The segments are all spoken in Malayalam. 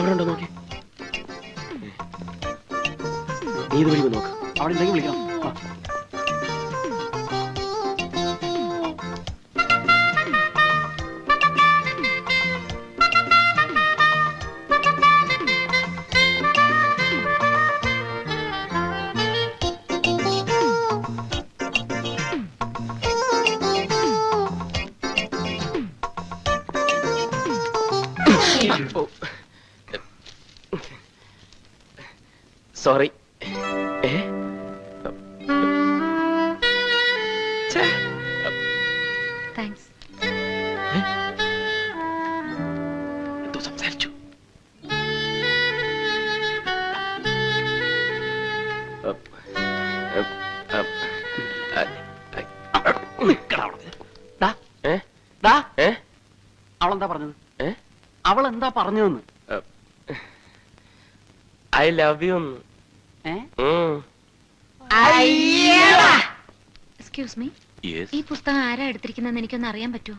അവിടെ ഉണ്ടോ നോക്കി. നീ ഇത് വിളിക്കും നോക്ക്. അവിടെ എന്തെങ്കിലും വിളിക്കണം. സോറി. എന്തോ സംസാരിച്ചു. അവളെന്താ പറഞ്ഞത്? അവളെന്താ പറഞ്ഞതെന്ന്? I love you. Excuse me, ഈ പുസ്തകം ആരാ എടുത്തിരിക്കുന്നതെന്ന് എനിക്കൊന്ന് അറിയാൻ പറ്റുമോ?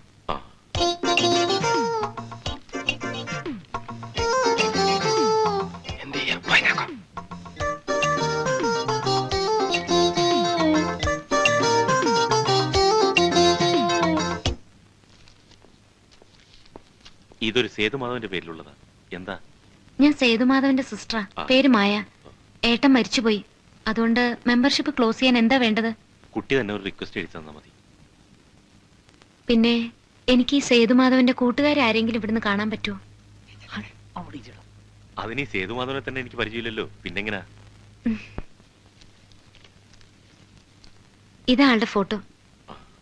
എന്ത് ചെയ്യാം? വായിക്കാം. ഇതൊരു സേതുമാധവന്റെ പേരിലുള്ളതാ. എന്താ? ഞാൻ സേതുമാധവന്റെ സിസ്റ്ററാ. പേര് മായ. ഏട്ടൻ മരിച്ചുപോയി. അതുകൊണ്ട് മെമ്പർഷിപ്പ് ക്ലോസ് ചെയ്യാൻ എന്താ വേണ്ടത്? കുട്ടി തന്നെ ഒരു റിക്വസ്റ്റ് എഴുതി തന്നാ മതി. പിന്നെ എനിക്ക് ഈ സേതുമാധവന്റെ കൂട്ടുകാരെ ആരെങ്കിലും ഇവിടുന്ന് കാണാൻ പറ്റുമോ? അതിന് ഈ സേതുമാധവനെ തന്നെ എനിക്ക് പരിചയമില്ലല്ലോ, പിന്നെങ്ങനാ? ഇതാളുടെ ഫോട്ടോ.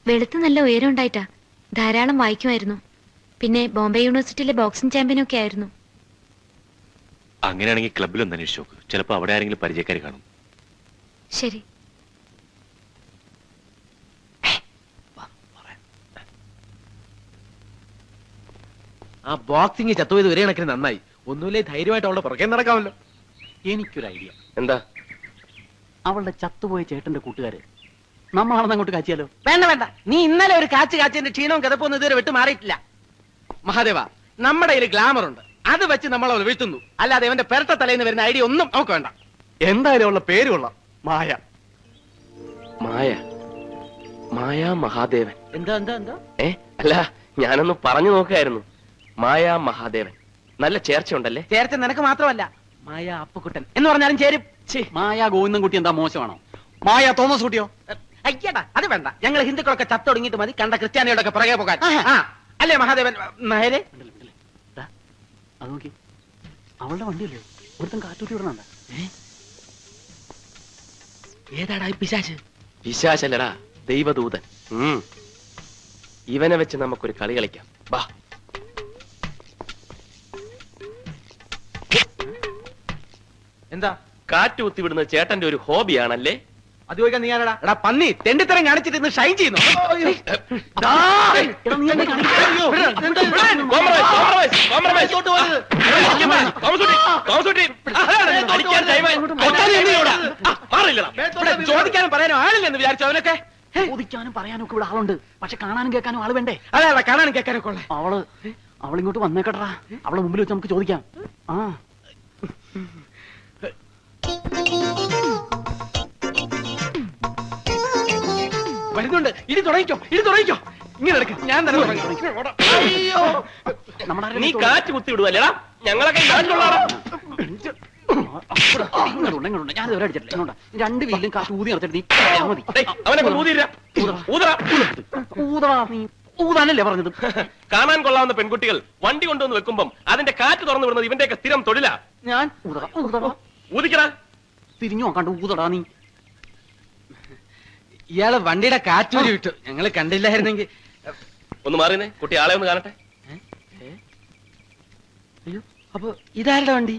വെളുത്ത് നല്ല ഉയരം ഉണ്ടായിട്ടാ. ധാരാളം വായിക്കുമായിരുന്നു. പിന്നെ ബോംബെ യൂണിവേഴ്സിറ്റിയിലെ ബോക്സിംഗ് ചാമ്പ്യനൊക്കെ ആയിരുന്നു. അങ്ങനെയാണെങ്കിൽ ക്ലബിലൊന്ന് അന്വേഷിച്ചു നോക്ക്. ചിലപ്പോ അവിടെ ആരെങ്കിലും പരിചയക്കാർ കാണും. ശരി. ആ ബോക്സിംഗ് ചത്തുപോയത് ഒരേ കണക്കിന് നന്നായി. ഒന്നുമില്ലേ, ധൈര്യമായിട്ട് അവളുടെ പുറകെ നടക്കാമല്ലോ. എനിക്കൊരു ഐഡിയ. എന്താ? അവളുടെ ചത്തുപോയ ചേട്ടന്റെ കൂട്ടുകാര് നമ്മളാണെന്ന് അങ്ങോട്ട് കാച്ചിയാലോ? വേണ്ട വേണ്ട, നീ ഇന്നലെ ഒരു കാച്ചിന്റെ ക്ഷീണവും കിതപ്പൊന്നും ഇതുവരെ വിട്ട് മാറിയിട്ടില്ല. മഹാദേവ, നമ്മുടെ കയ്യിൽ ഗ്ലാമർ ഉണ്ട്. അത് വെച്ച് നമ്മൾ അവൾ വീഴ്ത്തുന്നു. അല്ലാതെ അവന്റെ പെരട്ട തലേന്ന് വരുന്ന ഐഡിയ ഒന്നും നമുക്ക് വേണ്ട. എന്തായാലും ഉള്ള പേര് കൊള്ളാം, മായ. മായ? മായ മഹാദേവൻ? എന്താ എന്താ എന്താ? അല്ല, ഞാനൊന്ന് പറഞ്ഞു നോക്കായിരുന്നു. മായ മഹാദേവൻ, നല്ല ചേർച്ച ഉണ്ടല്ലേ? ചേർച്ച നിനക്ക് മാത്രമല്ല, മായ അപ്പുക്കുട്ടൻ എന്ന് പറഞ്ഞാലും ചേരും. മായ ഗോവിന്ദൻകുട്ടി എന്താ മോശമാണോ? മായ തോമസ് കുട്ടിയോ? അയ്യടാ, അത് വേണ്ട. ഞങ്ങൾ ഹിന്ദുക്കളൊക്കെ ചത്തൊടുങ്ങിയിട്ട് മതി കണ്ട ക്രിസ്ത്യാനികളുടെ പുറകെ പോകാൻ. അല്ലേ മഹാദേവൻ നായരെ? അത് നോക്കി, അവളുടെ വണ്ടിയല്ലേ ഒരുത്തൻ കാറ്റൂട്ടി വിടണണ്ട. ഏതാടാ പിശാച്? പിശാചല്ലടാ, ദൈവദൂതൻ. ഇവനെ വെച്ച് നമുക്കൊരു കളി കളിക്കാം. ബാ. എന്താ? കാറ്റ് കുത്തിവിടുന്നത് ചേട്ടന്റെ ഒരു ഹോബിയാണല്ലേ? അത് ചോദിക്കാൻ നീ ആരടാ? എടാ പന്നി, തെണ്ടിത്തരം കാണിച്ചിട്ട് ഇന്ന് ഷൈൻ ചെയ്യുന്നു. ചോദിക്കാനും പറയാനും ആളില്ലെന്ന് വിചാരിച്ചു അവനൊക്കെ. ചോദിക്കാനും പറയാനും ഒക്കെ ഇവിടെ ആളുണ്ട്, പക്ഷെ കാണാനും കേൾക്കാനും ആള് വേണ്ടേ? അതെ, കാണാനും കേൾക്കാനൊക്കെ ഉള്ള അവളിങ്ങോട്ട് വന്നേക്കട്ടാ. അവളെ മുമ്പിൽ വെച്ച് നമുക്ക് ചോദിക്കാം. വരുന്നുണ്ട്. ഇടി തുടങ്ങിക്കോ, ഇടി തുടങ്ങിക്കോ. ഇങ്ങനെ നടക്ക്, ഞാൻ തന്നെ നീ കാറ്റ് കുത്തി വിടുവല്ലേടാ? ഞങ്ങളൊക്കെ ഞാൻ ഇവരെ അടിച്ചിട്ടില്ല. രണ്ട് വീലും കാറ്റ് ഊതി നടത്തിട്ട് നീ മതി. ഊതാനല്ലേ പറഞ്ഞത്? കാണാൻ കൊള്ളാവുന്ന പെൺകുട്ടികൾ വണ്ടി കൊണ്ടുവന്ന് വെക്കുമ്പം അതിന്റെ കാറ്റ് തുറന്നു വിടുന്നത് ഇവന്റെയൊക്കെ സ്ഥിരം തൊഴിലാ. ഞാൻ ഊതിക്കടാ. തിരിഞ്ഞു നോക്കാണ്ട് ഊതടാ നീ. ഇയാള് വണ്ടിയുടെ കാറ്റൂരി വിട്ടു. ഞങ്ങള് കണ്ടില്ലായിരുന്നെങ്കിൽ. ഒന്ന് മാറിയേ, കുട്ടി ആളെ ഒന്ന് കാണട്ടെ. അയ്യോ, അപ്പൊ ഇതാരുടെ വണ്ടി?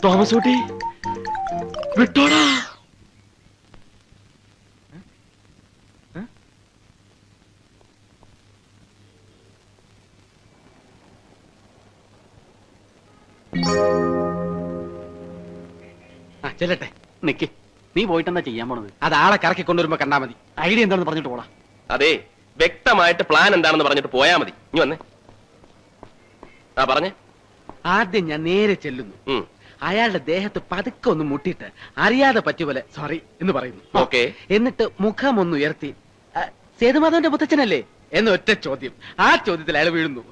തോമസ് കുട്ടി വിട്ടോടാ. ചെല്ലട്ടെ. നിക്ക്, നീ പോയിട്ട് എന്താ ചെയ്യാൻ പോണത്? അത് ആളെ കറക്കി കൊണ്ടുവരുമ്പോ കണ്ടാ മതി. ഐഡിയ എന്താണെന്ന് പറഞ്ഞിട്ട് പോടാ. അതെ, വ്യക്തമായിട്ട് പ്ലാൻ എന്താണെന്ന് പറഞ്ഞിട്ട് പോയാ മതി. ഇനി വന്നേ. ആ പറഞ്ഞേ. ആദ്യം ഞാൻ നേരെ ചെല്ലുന്നു. അയാളുടെ ദേഹത്ത് പതുക്കെ ഒന്ന് മുട്ടിയിട്ട് അറിയാതെ പറ്റിയ പോലെ സോറി എന്ന് പറയുന്നു. ഓക്കെ. എന്നിട്ട് മുഖം ഒന്ന് ഉയർത്തി സേതുമാധവന്റെ മുത്തച്ഛനല്ലേ എന്ന ഒറ്റ ചോദ്യം. ആ ചോദ്യത്തിൽ അയാൾ വീഴുന്നു.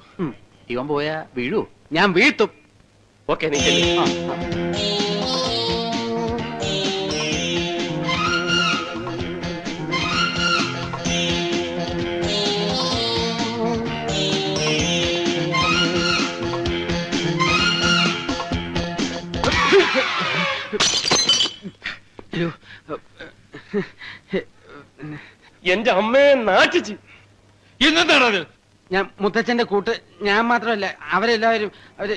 ഇവൻ പോയാ വീഴൂ? ഞാൻ വീഴ്ത്തും. ഓക്കെ, നീ ചെല്ലു. എന്റെ അമ്മയെ നാട്ടിച്ച്. ഇന്നെന്താണത്? ഞാൻ മുത്തച്ഛന്റെ കൂട്ട്, ഞാൻ മാത്രമല്ല അവരെല്ലാവരും അവര്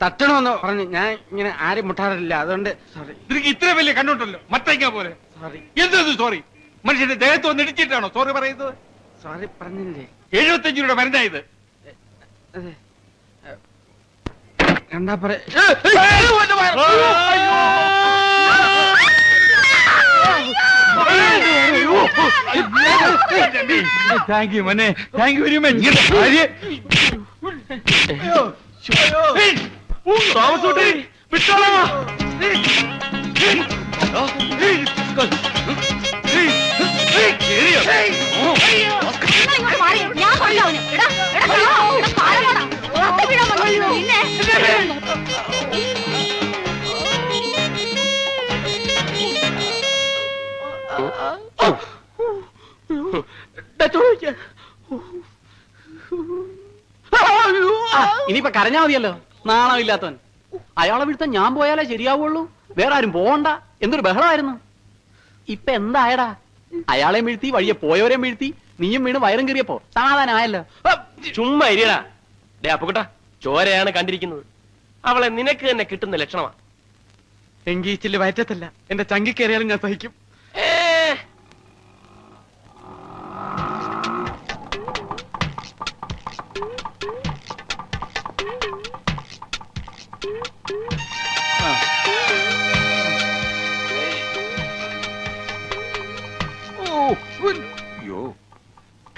തട്ടണമെന്ന് പറഞ്ഞു. ഞാൻ ഇങ്ങനെ ആരും മുട്ടാറില്ല, അതുകൊണ്ട് സോറി. നിനക്ക് ഇത്ര വലിയ കണ്ണുണ്ടല്ലോ, മത്തയ്ക്ക പോലെ. സോറി. എന്തത് സോറി? മനുഷ്യന്റെ ദേഹത്ത് വന്ന് ഇടിച്ചിട്ടാണോ സോറി പറയുന്നത്? സോറി പറഞ്ഞില്ലേ? 75 രൂപയുടെ മരുന്നായത്. അതെ, കണ്ടാ പറ. താങ്ക് യു മോനെ, താങ്ക് യു വെരി മച്ച്. താമസോട്ടെ, വിട്ടോളാ. ഇനിയിപ്പൊ കരഞ്ഞാ മതിയല്ലോ, നാണമില്ലാത്തവൻ. അയാളെ വീഴ്ത്താൻ ഞാൻ പോയാലേ ശരിയാവുള്ളൂ, വേറെ ആരും പോവണ്ട. എന്തൊരു ബഹളമായിരുന്നു. ഇപ്പൊ എന്തായടാ? അയാളെയും വീഴ്ത്തി, വഴിയെ പോയവരെയും വീഴ്ത്തി, നീയും വീണ് വയറും കയറിയപ്പോ സമാധാനമായല്ലോ. ചുമ്മാ ഇരിയടാ. ഡേ അപ്പുകുട്ടാ, ചോരയാണ് കണ്ടിരിക്കുന്നത്. അവളെ നിനക്ക് തന്നെ കിട്ടുന്ന ലക്ഷണമാ. എങ്കീച്ചില് വയറ്റത്തല്ല, എന്റെ ചങ്കിക്കേറിയാലും ഞാൻ സഹിക്കും.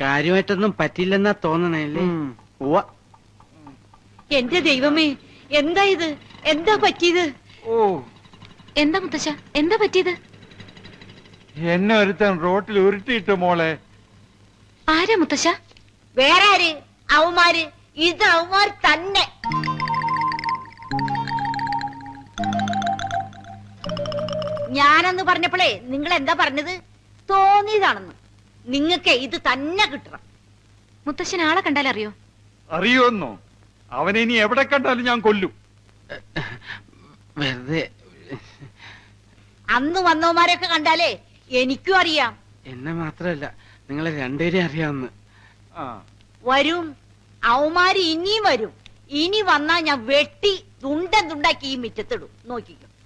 കാര്യമായിട്ടൊന്നും പറ്റില്ലെന്നാ തോന്നണല്ലേ? എന്റെ ദൈവമേ, എന്താ ഇത്? എന്താ പറ്റിയത്? എന്താ മുത്തശ്ശ, എന്താ പറ്റിയത്? എന്നെ ഒരുത്തൻ റോട്ടിൽ ഉരുട്ടിയിട്ട് മോളെ. ആരാ മുത്തശ്ശ? വേറെ ആര്? അവന്മാര്. ഇത് അവന്മാർ തന്നെ. ഞാനെന്ന് പറഞ്ഞപ്പോഴേ നിങ്ങൾ എന്താ പറഞ്ഞത്? തോന്നിയതാണെന്ന്. നിങ്ങക്ക് ഇത് തന്നെ കിട്ടണം. മുത്തശ്ശൻ ആളെ കണ്ടാലറിയോ? അറിയോന്നോ? അവനെ ഇനി എവിടെ കണ്ടാലും ഞാൻ കൊല്ലും. വെറുതെ. അന്ന് വന്നവന്മാരെയൊക്കെ കണ്ടാലേ എനിക്കും അറിയാം. എന്നെ മാത്രമല്ല, നിങ്ങളെ രണ്ടുപേരെ അറിയാവുന്ന. വരും, അവന്മാര് ഇനിയും വരും. ഇനി വന്നാ ഞാൻ വെട്ടി തുണ്ടാക്കി ഈ മിറ്റത്തിടും. നോക്കിക്കോ.